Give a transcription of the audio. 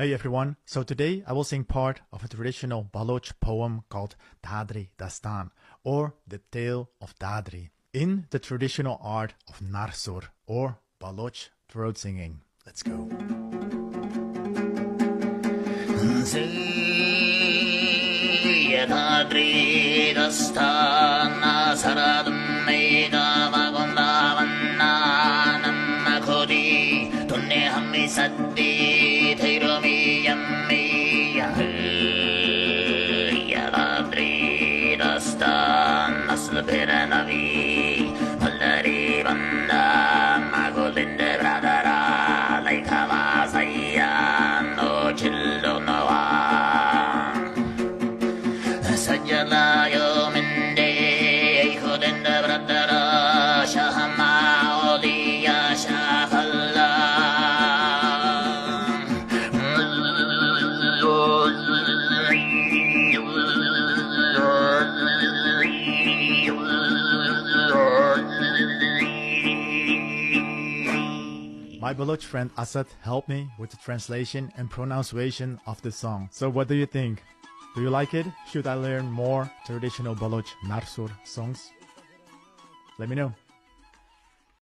Hey everyone, so today I will sing part of a traditional Baloch poem called Dhadری Dastán, or The Tale of Dhadری, in the traditional art of Narsur, or Baloch throat singing. Let's go. دھادری دستان خوری تُنے ہمیں سدی تھی رومی یمی دھادری دستان نسل پھر نوی ملدری بندہ مگولند برادرا لیکھا واسیان نو چلو نوا سجلا يوم دي خدند بردرا شهما ولي يا شاف My Baloch friend Asad helped me with the translation and pronunciation of the song. So what do you think? Do you like it? Should I learn more traditional Baloch Narsur songs? Let me know.